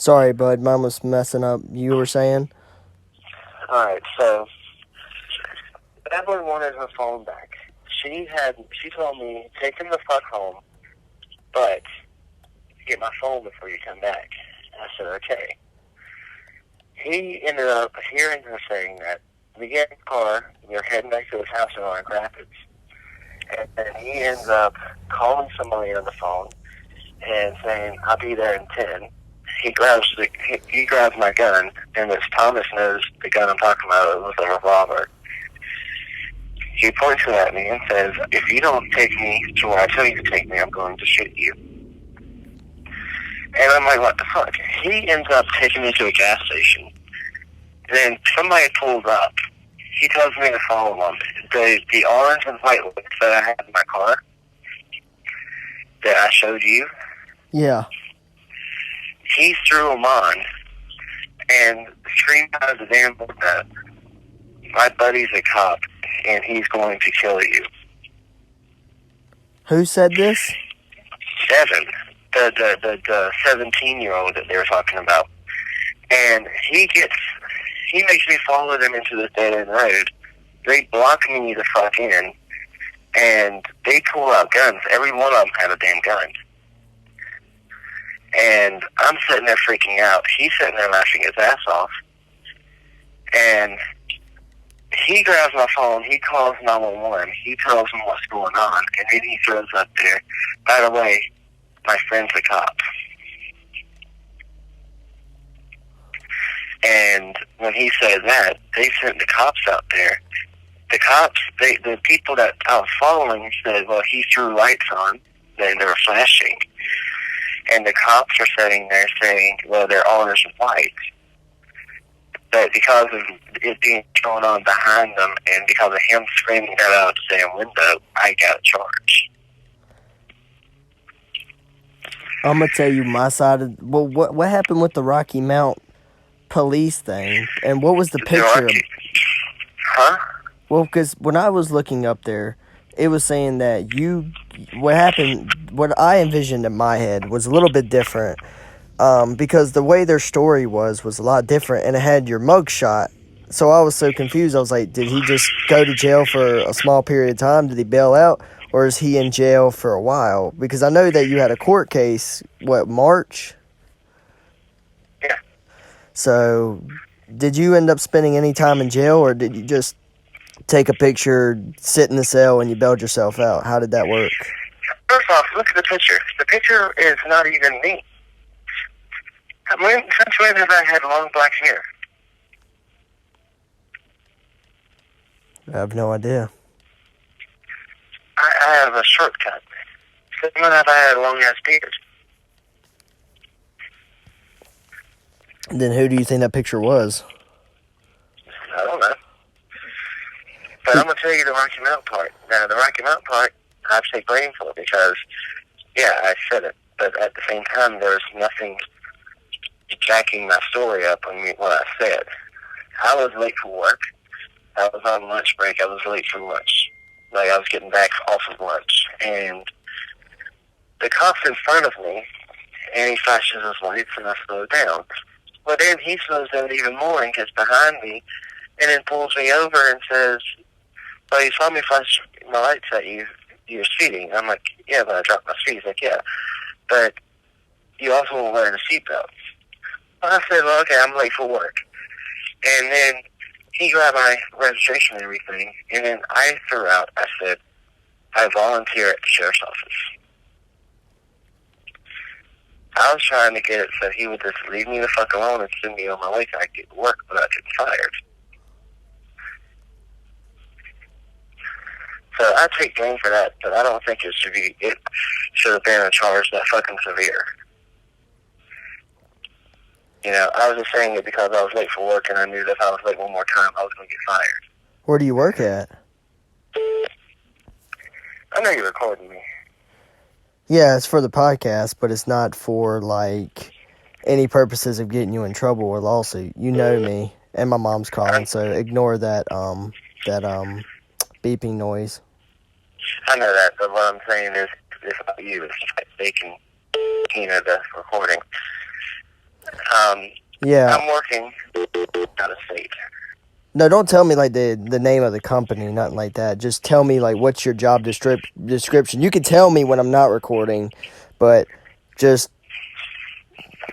Sorry, bud. Mine was messing up. You were saying? Alright, so Evelyn wanted her phone back. She told me, take him the fuck home, but get my phone before you come back. I said, okay. He ended up hearing her saying that. We get in the car, we're heading back to his house in Orange Rapids. And then he ends up calling somebody on the phone and saying, I'll be there in 10. He grabs my gun, and as Thomas knows the gun I'm talking about, it was a revolver. He points it at me and says, if you don't take me to where I tell you to take me, I'm going to shoot you. And I'm like, what the fuck? He ends up taking me to a gas station. Then somebody pulls up. He tells me to follow him. The orange and white lights that I had in my car that I showed you, Yeah. he threw them on and screamed out of the damn window, my buddy's a cop and he's going to kill you. Who said this? Seven. The 17-year-old that they were talking about. And he makes me follow them into this dead-end road. They block me the fuck in, and they pull out guns. Every one of them had a damn gun. And I'm sitting there freaking out. He's sitting there laughing his ass off. And he grabs my phone. He calls 911. He tells them what's going on. And then he throws up there, by the way, my friend's a cop. And when he said that, they sent the cops out there. The cops, the people that I was following said, well, he threw lights on, and they were flashing. And the cops are sitting there saying, well, they're orange and white. But because of it being going on behind them, and because of him screaming that out the damn window, I got charged. I'm gonna tell you my side of what happened with the Rocky Mount police thing, and what was the picture? Huh? Well, because when I was looking up there, it was saying that what happened, what I envisioned in my head was a little bit different, because the way their story was a lot different, and it had your mugshot. So I was so confused. I was like, did he just go to jail for a small period of time? Did he bail out? Or is he in jail for a while? Because I know that you had a court case, March? Yeah. So, did you end up spending any time in jail, or did you just take a picture, sit in the cell, and you bailed yourself out? How did that work? First off, look at the picture. The picture is not even me. Since when have I had long black hair? I have no idea. I have a shortcut. Since when have I had a long-ass beard? Then who do you think that picture was? I don't know. But I'm going to tell you the Rocky Mountain part. Now, the Rocky Mountain part, I take blame for because, yeah, I said it. But at the same time, there was nothing backing my story up on what I said. I was late for work. I was on lunch break. I was late for lunch. Like, I was getting back off of lunch. And the cop's in front of me, and he flashes his lights, and I slow down. Well, then he slows down even more and gets behind me, and then pulls me over and says, well, you saw me flash my lights at you. You're speeding. I'm like, yeah, but I dropped my speed. He's like, yeah. But you also won't wear the seatbelt. Well, I said, well, okay, I'm late for work. And then he grabbed my registration and everything, and then I threw out, I said, I volunteer at the sheriff's office. I was trying to get it so he would just leave me the fuck alone and send me on my way so I could get to work without getting fired. So I take blame for that, but I don't think it should have been a charge that fucking severe. You know, I was just saying it because I was late for work and I knew that if I was late one more time, I was going to get fired. Where do you work at? I know you're recording me. Yeah, it's for the podcast, but it's not for, like, any purposes of getting you in trouble or lawsuit. You know me, and my mom's calling, so ignore that beeping noise. I know that, but what I'm saying is, it's not you. It's like they can, the recording. Yeah. I'm working out of state. No, don't tell me like the name of the company, nothing like that. Just tell me like what's your job description. You can tell me when I'm not recording, but just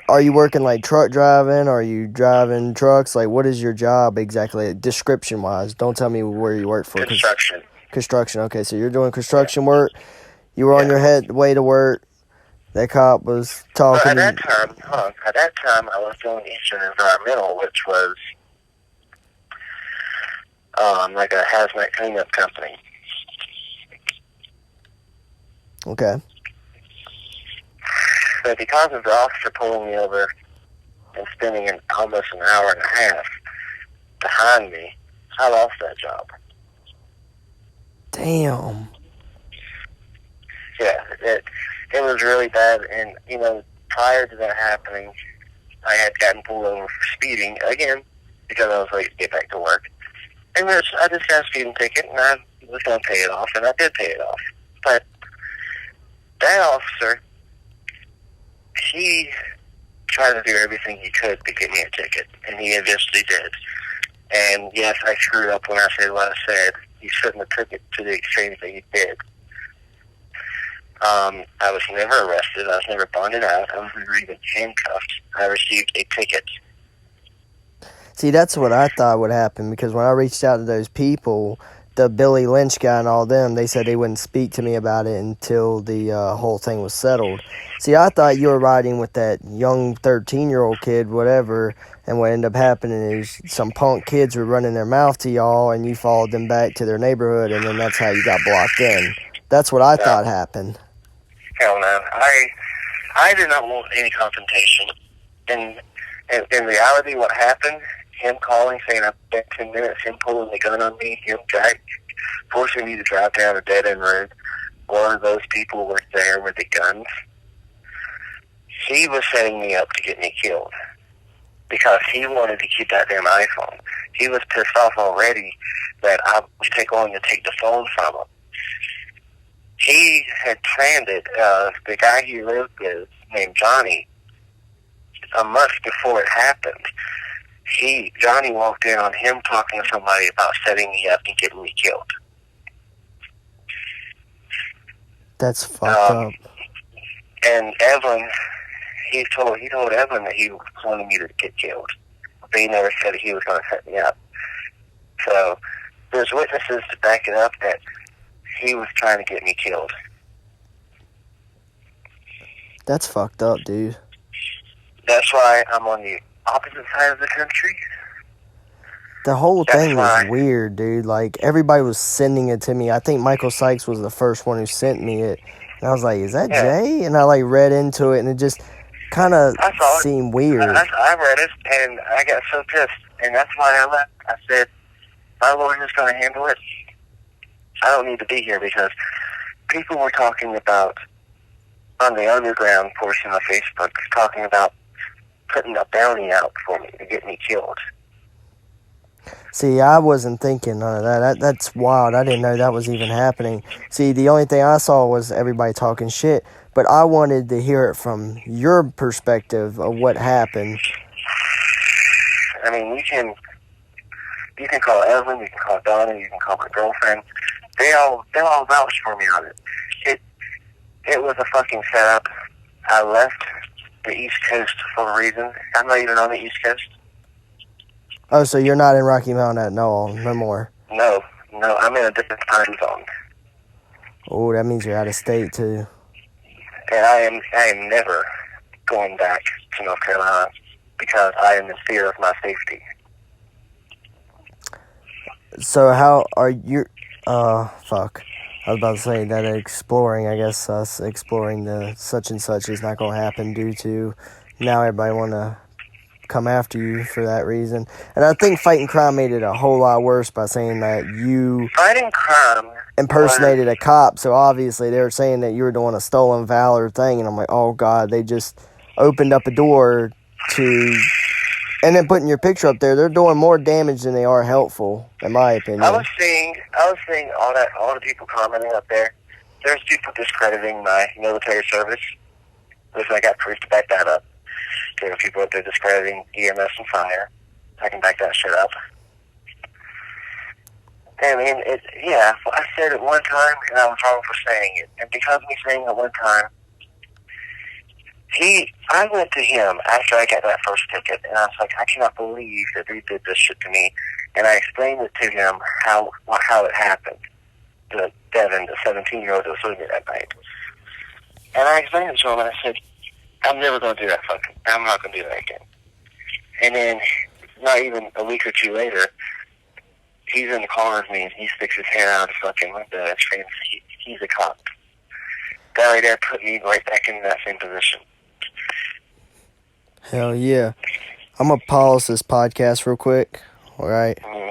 are you working like truck driving? Are you driving trucks? Like what is your job exactly, description wise? Don't tell me where you work for. Construction. Construction. Okay, so you're doing construction work. You were on your way to work. That cop was talking. Well, at that time, I was doing Eastern Environmental, which was like a hazmat cleanup company. Okay. But because of the officer pulling me over and spending almost an hour and a half behind me, I lost that job. Damn. Yeah, it was really bad. And, you know, prior to that happening, I had gotten pulled over for speeding again because I was late to get back to work. And I just got a speeding ticket, and I was going to pay it off, and I did pay it off. But that officer, he tried to do everything he could to get me a ticket, and he eventually did. And yes, I screwed up when I said what I said. He shouldn't have took it to the extreme that he did. I was never arrested. I was never bonded out. I was never even handcuffed. I received a ticket. See, that's what I thought would happen, because when I reached out to those people, the Billy Lynch guy and all them, they said they wouldn't speak to me about it until the whole thing was settled. See, I thought you were riding with that young 13-year-old kid, whatever, and what ended up happening is some punk kids were running their mouth to y'all, and you followed them back to their neighborhood, and then that's how you got blocked in. That's what I thought happened. Hell no. I did not want any confrontation. And in reality, what happened, him calling, saying I've been 10 minutes, him pulling the gun on me, him forcing me to drive down a dead-end road, one of those people was there with the guns. He was setting me up to get me killed because he wanted to keep that damn iPhone. He was pissed off already that I was going to take the phone from him. He had planned it. The guy he lived with, named Johnny, a month before it happened, Johnny walked in on him talking to somebody about setting me up and getting me killed. That's fucked up. And Evelyn, he told Evelyn that he wanted me to get killed, but he never said he was going to set me up. So there's witnesses to back it up that he was trying to get me killed. That's fucked up, dude. That's why I'm on the opposite side of the country. The whole thing was weird, dude. Like, everybody was sending it to me. I think Michael Sykes was the first one who sent me it. And I was like, is that Jay? And I, like, read into it, and it just kind of seemed weird. I read it, and I got so pissed. And that's why I left. I said, my lawyer's going to handle it. I don't need to be here, because people were talking about, on the underground portion of Facebook, talking about putting a bounty out for me to get me killed. See, I wasn't thinking none of that. That's wild. I didn't know that was even happening. See, the only thing I saw was everybody talking shit, but I wanted to hear it from your perspective of what happened. I mean, you can call Evelyn, you can call Donna, you can call my girlfriend. They all vouched for me on it. It was a fucking setup. I left the East Coast for a reason. I'm not even on the East Coast. Oh, so you're not in Rocky Mountain no more? No, I'm in a different time zone. Oh, that means you're out of state too. And I am never going back to North Carolina because I am in fear of my safety. So how are you? Fuck. I was about to say that exploring, I guess us exploring the such and such is not going to happen due to now everybody want to come after you for that reason. And I think Fighting Crime made it a whole lot worse by saying that you Fighting Crime impersonated a cop, so obviously they were saying that you were doing a stolen valor thing, and I'm like, oh God, they just opened up a door to, and then putting your picture up there, they're doing more damage than they are helpful, in my opinion. I was seeing all the people commenting up there. There's people discrediting my military service, which I got proof to back that up. There were people what they're describing, EMS and fire. I can back that shit up. I mean, I said it one time, and I was wrong for saying it. And because of me saying it one time, I went to him after I got that first ticket, and I was like, I cannot believe that they did this shit to me. And I explained it to him how it happened. Devin, the 17-year-old that was with me that night. And I explained it to him, and I said, I'm never going to do that fucking, I'm not going to do that again. And then, not even a week or two later, he's in the car with me, and he sticks his head out of the fucking window and screams, he's a cop. That right there put me right back in that same position. Hell yeah. I'm going to pause this podcast real quick. All right. Mm-hmm.